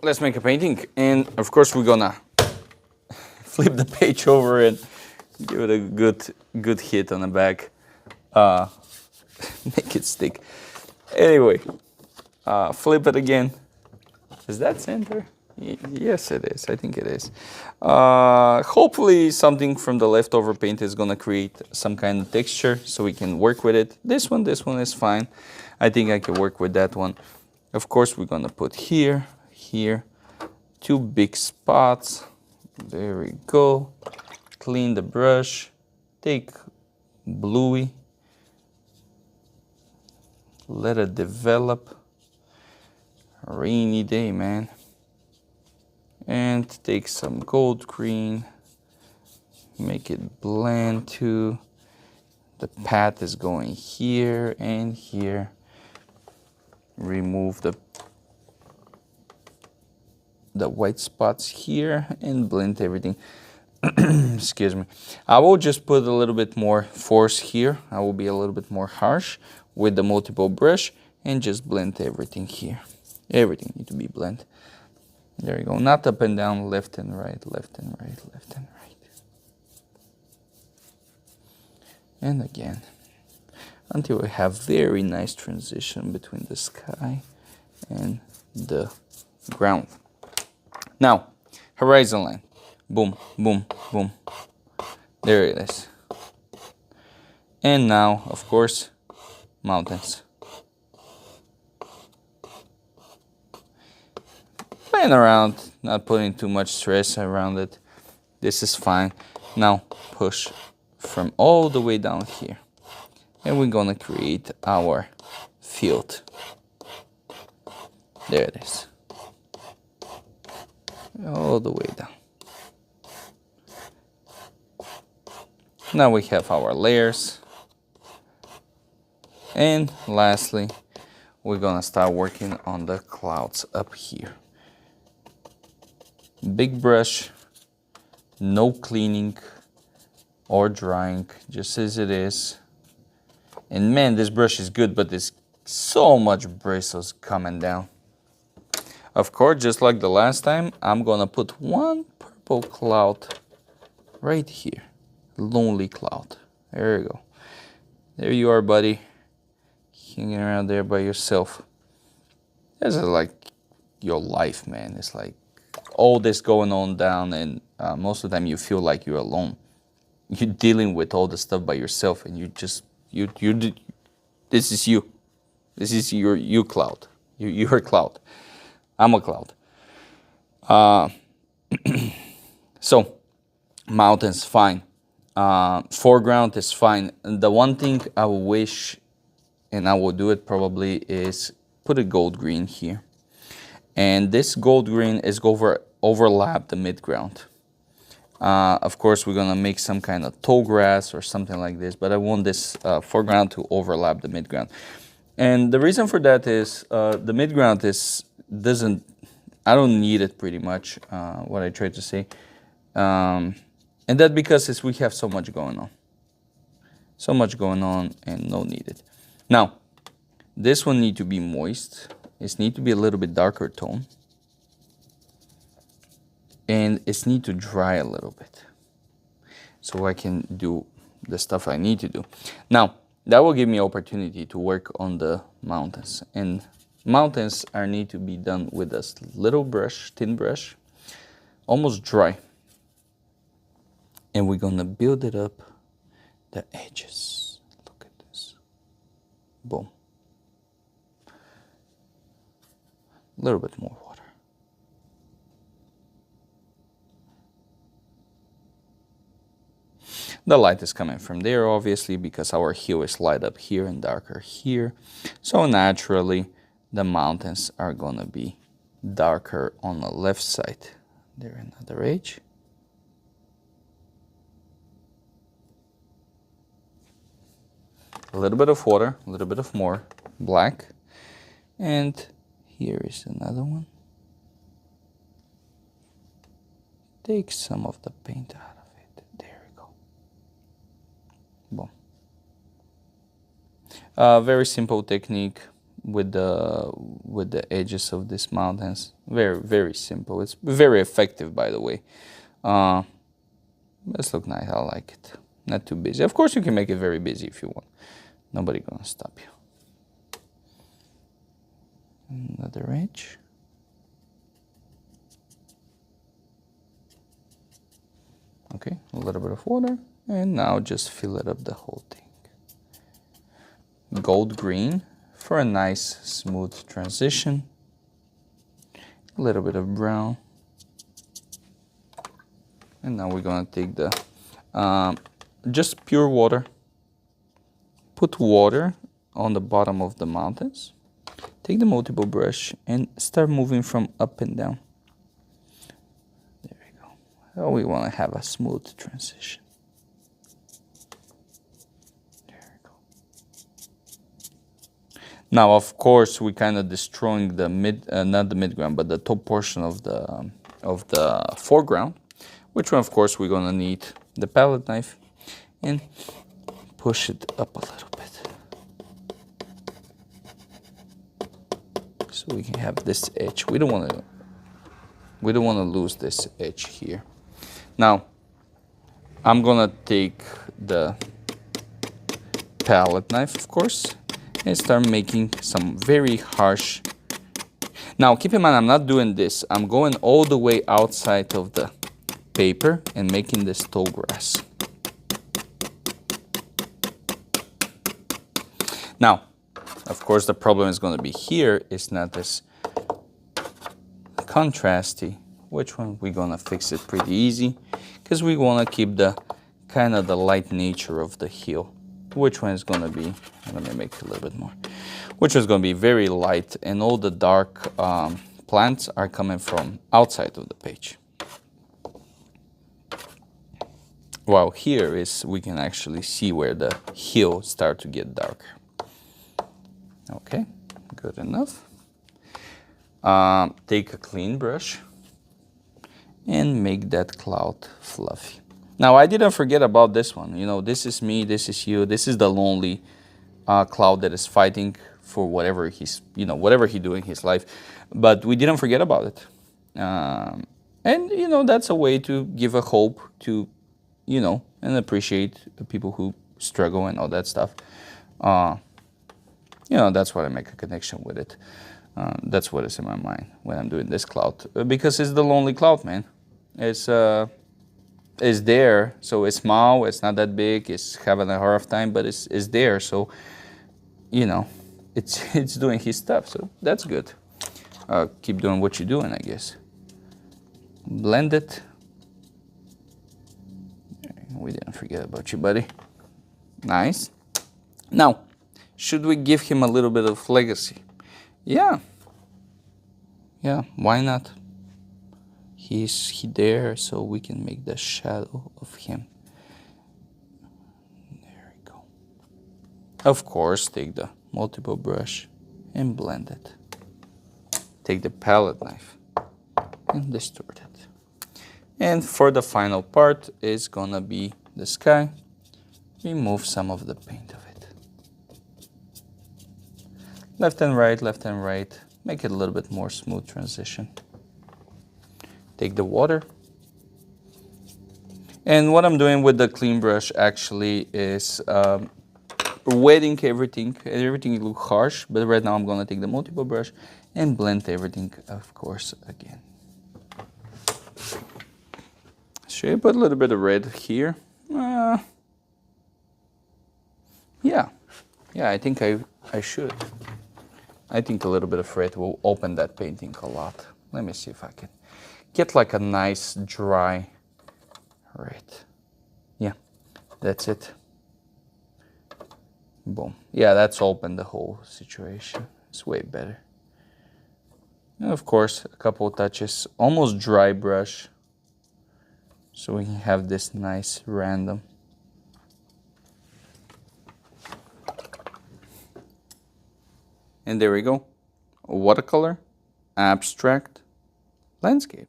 let's make a painting. And of course we're gonna flip the page over and give it a good hit on the back. Make it stick. Anyway, flip it again. Is that center? Yes, it is. I think it is. Hopefully something from the leftover paint is gonna create some kind of texture so we can work with it. This one is fine. I think I can work with that one. Of course, we're gonna put here, two big spots. There we go. Clean the brush. Take bluey. Let it develop. Rainy day, man. And take some gold green. Make it blend too. The path is going here and here. Remove the white spots here and blend everything. Excuse me. I will just put a little bit more force here. I will be a little bit more harsh with the multiple brush and just blend everything here. Everything need to be blended. There you go. Not up and down, left and right, left and right, left and right. And again, until we have very nice transition between the sky and the ground. Now, horizon line. Boom, boom, boom. There it is. And now, of course, mountains. Playing around, not putting too much stress around it. This is fine. Now, push from all the way down here. And we're gonna create our field. There it is. All the way down. Now we have our layers. And lastly, we're gonna start working on the clouds up here. Big brush, no cleaning or drying, just as it is. And man, this brush is good, but there's so much bristles coming down. Of course, just like the last time, I'm gonna put one purple cloud right here. Lonely cloud. There you go. There you are, buddy. Hanging around there by yourself. This is like your life, man. It's like all this going on down, and most of the time you feel like you're alone. You're dealing with all the stuff by yourself, and this is you. This is you cloud. You're a cloud. I'm a cloud. So, mountains, fine. Foreground is fine. And the one thing I wish, and I will do it probably, is put a gold green here. And this gold green is overlap the midground. Of course, we're gonna make some kind of tall grass or something like this, but I want this foreground to overlap the midground. And the reason for that is the midground I don't need it pretty much, what I try to say. And that because we have so much going on. So much going on and no needed. Now, this one need to be moist. It need to be a little bit darker tone. And it need to dry a little bit. So I can do the stuff I need to do. Now, that will give me opportunity to work on the mountains. And mountains need to be done with a little brush, thin brush, almost dry. And we're gonna build it up the edges. Look at this. Boom. A little bit more water. The light is coming from there, obviously, because our hue is light up here and darker here. So naturally, the mountains are gonna be darker on the left side. There, another edge. A little bit of water, a little bit of more black. And here is another one. Take some of the paint out of it. There we go. Boom. Very simple technique. with the edges of these mountains. Very, very simple. It's very effective, by the way. This look nice. I like it. Not too busy. Of course, you can make it very busy if you want. Nobody gonna stop you. Another edge. Okay, a little bit of water, and now just fill it up the whole thing. Gold green for a nice smooth transition. A little bit of brown. And now we're gonna take the just pure water. Put water on the bottom of the mountains. Take the multiple brush and start moving from up and down. There we go. Oh, we want to have a smooth transition. There we go. Now, of course, we kind of destroying the not the midground, but the top portion of the foreground. Which one, of course, we're gonna need the palette knife and push it up a little bit. So we can have this edge. We don't want to lose this edge here. Now, I'm gonna take the palette knife, of course, and start making some very harsh. Now, keep in mind, I'm not doing this. I'm going all the way outside of the paper and making this tall grass. Now, of course, the problem is going to be here. It's not this contrasty. Which one? We're going to fix it pretty easy because we want to keep the kind of the light nature of the hill. Which one is going to be, let me make it a little bit more. Which is going to be very light, and all the dark plants are coming from outside of the page. While here is, we can actually see where the hill start to get darker. Okay, good enough. Take a clean brush and make that cloud fluffy. Now, I didn't forget about this one. You know, this is me, this is you, this is the lonely cloud that is fighting for whatever he's, whatever he do in his life. But we didn't forget about it. And, that's a way to give a hope to, and appreciate the people who struggle and all that stuff. That's why I make a connection with it. That's what is in my mind when I'm doing this cloud. Because it's the lonely cloud, man. It's there, so it's small, it's not that big, it's having a hard time, but it's there, so, it's doing his stuff, so that's good. Keep doing what you're doing, I guess. Blend it. We didn't forget about you, buddy. Nice. Now, should we give him a little bit of legacy? Yeah. Yeah, why not? He's there, so we can make the shadow of him. There we go. Of course, take the multiple brush and blend it. Take the palette knife and distort it. And for the final part is gonna be the sky. Remove some of the paint of it. Left and right, left and right. Make it a little bit more smooth transition. Take the water. And what I'm doing with the clean brush actually is wetting everything. Everything look harsh, but right now I'm gonna take the multiple brush and blend everything, of course, again. Should I put a little bit of red here? Yeah, I think I should. I think a little bit of red will open that painting a lot. Let me see if I can get like a nice dry red. Yeah, that's it. Boom. Yeah, that's opened the whole situation. It's way better. And of course, a couple of touches, almost dry brush, so we can have this nice random. And there we go. Watercolor, abstract, landscape.